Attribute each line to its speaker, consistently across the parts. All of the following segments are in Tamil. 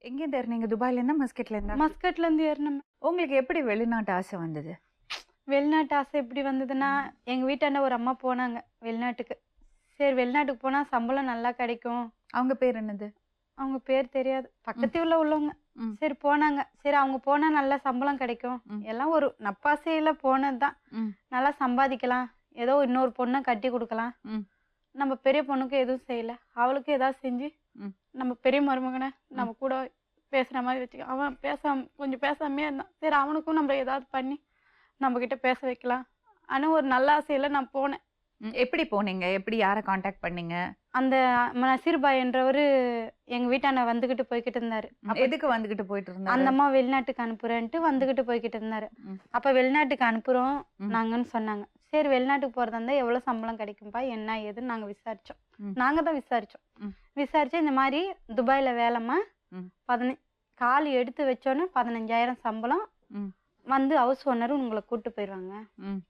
Speaker 1: எங்கேருந்து ஏறுனீங்க? துபாய்ல இருந்தா, மஸ்கட்ல இருந்தா?
Speaker 2: மஸ்கட்ல இருந்து ஏறினோம்.
Speaker 1: உங்களுக்கு எப்படி வெளிநாட்டு ஆசை வந்தது?
Speaker 2: வெளிநாட்டு ஆசை எப்படி வந்ததுன்னா, எங்க வீட்டாண்ட ஒரு அம்மா போனாங்க வெளிநாட்டுக்கு. சரி வெளிநாட்டுக்கு போனா சம்பளம் நல்லா கிடைக்கும்.
Speaker 1: அவங்க பேர் என்னது?
Speaker 2: அவங்க பேர் தெரியாது. பக்கத்து ஊர்ல உள்ளவங்க.
Speaker 1: ம்.
Speaker 2: சரி போனாங்க. சரி அவங்க போனா நல்லா சம்பளம் கிடைக்கும்.
Speaker 1: ம்.
Speaker 2: எல்லாம் ஒரு நப்பாசையில போனதுதான்.
Speaker 1: ம்.
Speaker 2: நல்லா சம்பாதிக்கலாம். ஏதோ இன்னொரு பொண்ணை கட்டி கொடுக்கலாம்.
Speaker 1: ம்.
Speaker 2: நம்ம பெரிய பொண்ணுக்கு எதுவும் செய்யல. அவளுக்கு ஏதாவது செஞ்சு
Speaker 1: ம்.
Speaker 2: நம்ம பெரிய மருமகனை நம்ம கூட பேசுற மாதிரி வச்சுக்க. அவன் கொஞ்சம் பேசாமே இருந்தான். சரி அவனுக்கும் நம்ம ஏதாவது பண்ணி நம்ம கிட்ட பேச வைக்கலாம். ஆனா ஒரு நல்ல ஆசையில நான் போனேன்.
Speaker 1: எப்படி போனீங்க? எப்படி யாரை காண்டாக்ட் பண்ணீங்க?
Speaker 2: அந்த நசீர் பாய் என்றவரு எங்க வீட்டாண்ட வந்துகிட்டு போய்கிட்டு இருந்தாரு.
Speaker 1: எதுக்கு வந்துகிட்டு போயிட்டு இருந்தாரு?
Speaker 2: அந்த அம்மா வெளிநாட்டுக்கு அனுப்புறேன்ட்டு வந்துகிட்டு போய்கிட்டு இருந்தாரு.
Speaker 1: ம்.
Speaker 2: அப்ப வெளிநாட்டுக்கு அனுப்புறோம்
Speaker 1: ம்.
Speaker 2: நாங்கன்னு சொன்னாங்க. சரி வெளிநாட்டுக்கு போறதா இருந்தா எவ்வளவு சம்பளம் கிடைக்கும்பா என்ன ஏதுன்னு நாங்க விசாரிச்சோம்.
Speaker 1: ம்.
Speaker 2: நாங்க தான் விசாரிச்சோம்.
Speaker 1: ம்.
Speaker 2: விசாரிச்சு இந்த மாதிரி துபாயில வேலைம்மா,
Speaker 1: ம்.
Speaker 2: கால் எடுத்து வச்சோன்னு 15,000 சம்பளம்,
Speaker 1: ம்.
Speaker 2: வந்து ஹவுஸ் ஓனரும் உங்களை கூட்டு போயிடுவாங்க
Speaker 1: ம்.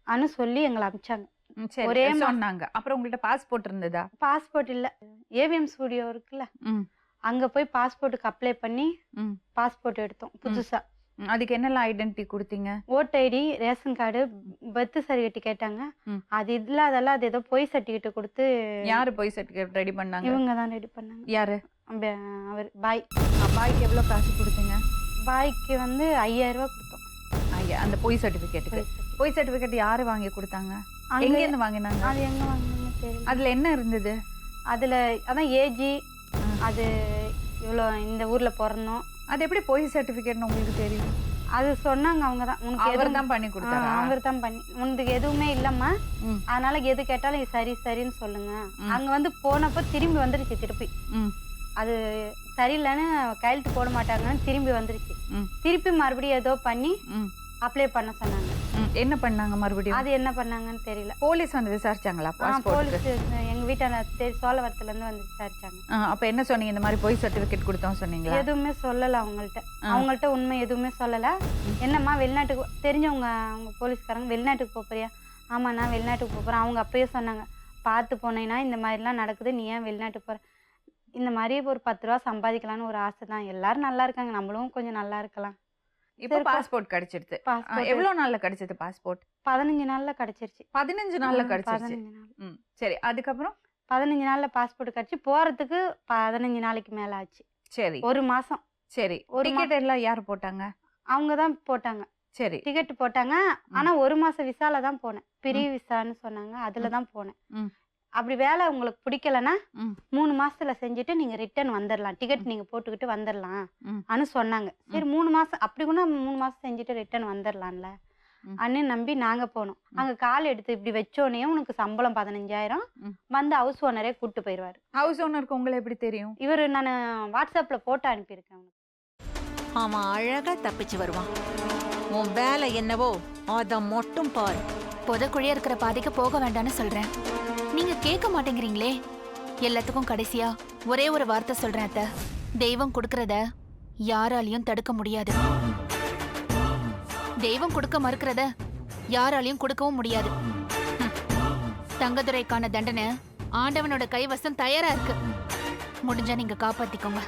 Speaker 2: அனு சொல்லி எங்களை அனுப்பிச்சாங்க.
Speaker 1: சரி,
Speaker 2: ஒரே
Speaker 1: சொன்னாங்க. அப்புறம் உங்கள்ட்ட பாஸ்போர்ட் இருந்ததா?
Speaker 2: பாஸ்போர்ட் இல்ல. ஏவிஎம் ஸ்டுடியோ இருக்குல்ல,
Speaker 1: ம்.
Speaker 2: அங்க போய் பாஸ்போர்ட்டுக்கு அப்ளை பண்ணி
Speaker 1: ம்.
Speaker 2: பாஸ்போர்ட் எடுத்தோம் புதுசா.
Speaker 1: அதுக்கு என்னெல்லாம் ஐடென்டிட்டி கொடுத்தீங்க?
Speaker 2: Vote ID, ration card, birth certificate கேட்டாங்க.
Speaker 1: ம்.
Speaker 2: அது இல்லாதெல்லாம் அது ஏதோ பொய் சர்டிஃபிகேட் கொடுத்து
Speaker 1: யாரு போய் சர்டிஃபிகேட் ரெடி பண்ணாங்க?
Speaker 2: இவங்க தான் ரெடி பண்ணாங்க.
Speaker 1: யாரு?
Speaker 2: அவர் பாய்.
Speaker 1: பாய்க்கு எவ்வளவு காசு கொடுத்தீங்க?
Speaker 2: பாய்க்கு வந்து 5,000 ரூபாய் கொடுத்தோம்.
Speaker 1: ஐயா, அந்த பொய் சர்டிஃபிகேட்டுக்கு. பொய் சர்டிஃபிகேட் யாரு வாங்கி கொடுத்தாங்க? எங்க இருந்து வாங்கினாங்க?
Speaker 2: அது எங்க வாங்கினாங்க தெரியல.
Speaker 1: அதுல என்ன இருந்தது?
Speaker 2: அதுல அதான் ஏஜி, அது இவ்வளோ இந்த ஊர்ல பிறந்தோம்.
Speaker 1: அது எப்படி பொய் சர்டிஃபிகேட்னு உங்களுக்கு தெரியும்?
Speaker 2: அது சொன்னாங்க அவங்க தான். உனக்கு
Speaker 1: அவர் தான் பண்ணி கொடுத்தாரா?
Speaker 2: அவர் தான் பண்ணி, உனக்கு எதுவுமே இல்லம்மா,
Speaker 1: ம்.
Speaker 2: அதனால எது கேட்டாலும் இது சரி சரின்னு சொல்லுங்க.
Speaker 1: ம்.
Speaker 2: அங்க வந்து போனப்போ திரும்பி வந்துருச்சு. திருப்பி
Speaker 1: ம்.
Speaker 2: அது சரியில்லைன்னு கையெழுத்து போட மாட்டாங்கன்னு திரும்பி வந்துருச்சு.
Speaker 1: ம்.
Speaker 2: திருப்பி மறுபடியும் ஏதோ பண்ணி
Speaker 1: ம்.
Speaker 2: அப்ளை பண்ண சொன்னாங்க.
Speaker 1: என்ன பண்ணாங்க மறுபடியும்?
Speaker 2: அது என்ன பண்ணாங்கன்னு தெரியல.
Speaker 1: போலீஸ் வந்து விசாரிச்சாங்களா பாஸ்போர்ட்?
Speaker 2: போலீஸ் எங்க வீட்டான சோழவரத்துல இருந்து வந்து விசாரிச்சாங்க.
Speaker 1: அப்ப என்ன சொன்னீங்க? இந்த மாதிரி பொய் சர்டிஃபிகேட் கொடுத்தோம் சொன்னீங்களா?
Speaker 2: எதுவுமே சொல்லல அவங்கள்ட்ட உண்மை எதுவுமே சொல்லல. என்னம்மா வெளிநாட்டுக்கு தெரிஞ்சவங்க அவங்க போலீஸ்காரங்க வெளிநாட்டுக்கு போறியா? ஆமா நான் வெளிநாட்டுக்கு போறேன். அவங்க அப்பயே சொன்னாங்க, பார்த்து போனேன்னா இந்த மாதிரிலாம் நடக்குது, நீ ஏன் வெளிநாட்டுக்கு போற? இந்த மாதிரி ஒரு 10 ரூபா சம்பாதிக்கலாம்னு ஒரு ஆசை தான். எல்லாரும் நல்லா இருக்காங்க, நம்மளும் கொஞ்சம் நல்லா இருக்கலாம்.
Speaker 1: இப்போ பாஸ்போர்ட் கிடைச்சிருச்சு. எவ்வளவு நாள்ல கிடைச்சது பாஸ்போர்ட்?
Speaker 2: 15 நாள்ல கிடைச்சிருச்சு.
Speaker 1: 15 நாள்ல கிடைச்சிருச்சு.
Speaker 2: 15 நாள்.
Speaker 1: சரி, அதுக்கப்புறம்
Speaker 2: 15 நாள்ல பாஸ்போர்ட் கிடைச்சு போறதுக்கு 15 நாளைக்கு மேல ஆச்சு.
Speaker 1: சரி,
Speaker 2: ஒரு மாசம்.
Speaker 1: சரி. டிக்கெட் எல்லாம் யார் போட்டாங்க?
Speaker 2: அவங்க தான் போட்டாங்க.
Speaker 1: சரி,
Speaker 2: டிக்கெட் போட்டாங்க. ஆனா ஒரு மாசம் விசால தான் போனேன். பிரி விசான்னு சொன்னாங்க, அதுல தான் போனேன். அப்படி வேலை உங்களுக்கு பிடிக்கலன்னா 3 மாசத்துல செஞ்சுட்டு நீங்க ரிட்டர்ன் வந்துடலாம், டிக்கெட் நீங்க போட்டுக்கிட்டு வந்துடலாம் அனு சொன்னாங்க. சரி 3 மாசம் அப்படி கூட 3 மாசம் செஞ்சுட்டு ரிட்டர்ன் வந்துடலாம்ல அண்ணு நம்பி நாங்க போனோம். அங்க கால் எடுத்து இப்படி வச்சோடனே உனக்கு சம்பளம் 15,000 வந்து ஹவுஸ் ஓனரே கூட்டு போயிடுவாரு.
Speaker 1: ஹவுஸ் ஓனருக்கு உங்களை எப்படி தெரியும்?
Speaker 2: இவரு நான் வாட்ஸ்அப்ல போட்டோ அனுப்பியிருக்கேன்.
Speaker 3: அவன் அழகா தப்பிச்சு வருவான். உன் வேலை என்னவோ அத மட்டும் பாரு.
Speaker 4: புதக்குழியா இருக்கிற பாதைக்கு போக வேண்டாம்னு சொல்றேன், நீங்க கேட்க மாட்டேங்கிறீங்களே. எல்லாத்துக்கும் கடைசியா ஒரே ஒரு வார்த்தை சொல்றேன் அத்தை, தெய்வம் கொடுக்கறத யாராலையும் தடுக்க முடியாது. தெய்வம் கொடுக்க மறுக்கிறத யாராலையும் கொடுக்கவும் முடியாது. தங்கதுரைக்கான தண்டனை ஆண்டவனோட கைவசம் தயாரா இருக்கு. முடிஞ்சா நீங்க காப்பாத்திக்கோங்க.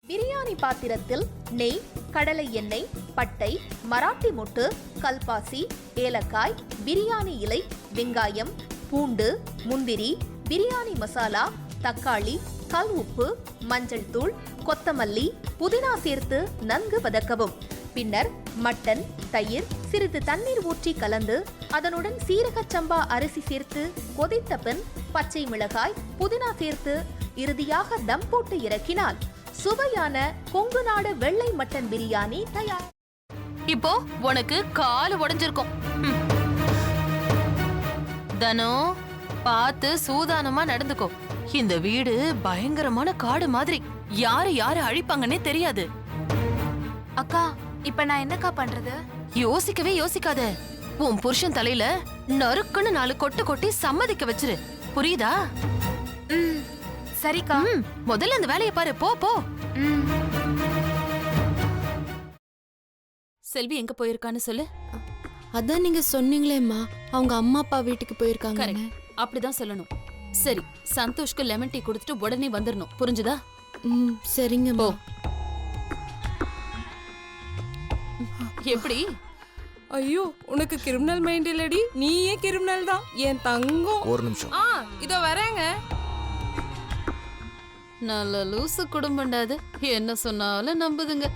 Speaker 5: பிரியாணி பாத்திரத்தில் நெய், கடலை எண்ணெய், பட்டை, மராட்டி மொட்டு, கல்பாசி, ஏலக்காய், பிரியாணி இலை, வெங்காயம், பூண்டு, முந்திரி, பிரியாணி மசாலா, தக்காளி, கல் உப்பு, மஞ்சள் தூள், கொத்தமல்லி, புதினா சேர்த்து நன்கு வதக்கவும். பின்னர் மட்டன், தயிர், சிறிது தண்ணீர் ஊற்றி கலந்து அதனுடன் சீரக சம்பா அரிசி சேர்த்து கொதித்த பின் பச்சை மிளகாய், புதினா சேர்த்து இறுதியாக தம் போட்டு இறக்கினால் சுவையான கொங்கு நாடு வெள்ளை மட்டன் பிரியாணி தயார்.
Speaker 4: இப்போ உனக்கு கால் உடைஞ்சிருக்கும். தனோ பார்த்து சூதானமா நடந்துக்கோ. இந்த வீடு பயங்கரமான காடு மாதிரி, யாரு யாரு அழிப்பாங்கன்னே தெரியாது. அக்கா இப்ப நான் என்னக்கா பண்றது? யோசிக்கவே யோசிக்காத. உன் புருஷன் தலையில நறுக்குன்னு 4 கொட்டு கொட்டி சம்மதிக்க வச்சிரு, புரியுதா? சரிக்கா. முதல்ல அந்த வேலையை பாரு, போ போ. செல்வி எங்க போயிருக்கான்னு சொல்லு.
Speaker 6: அதான் நீங்க சொன்னீங்களேம்மா, அவங்க அம்மா அப்பா வீட்டுக்கு போயிருக்காங்க.
Speaker 4: அப்படிதான் சொல்லணும். சரி, சந்தோஷ்க்கு லெமன் டீ கொடுத்துட்டு உடனே வந்துடணும், புரிஞ்சுதா?
Speaker 6: ம் சரிங்கம்மா.
Speaker 4: எப்படி?
Speaker 7: ஐயோ உனக்கு கிரிமினல் மைண்ட் இல்லடி, நீயே கிரிமினல் தான் என் தங்கம்.
Speaker 8: ஒரு நிமிஷம்.
Speaker 7: இதோ வரேங்க.
Speaker 4: நல்ல லூசு குடும்பம்டா அது. என்ன சொன்னாலும் நம்புதுங்க.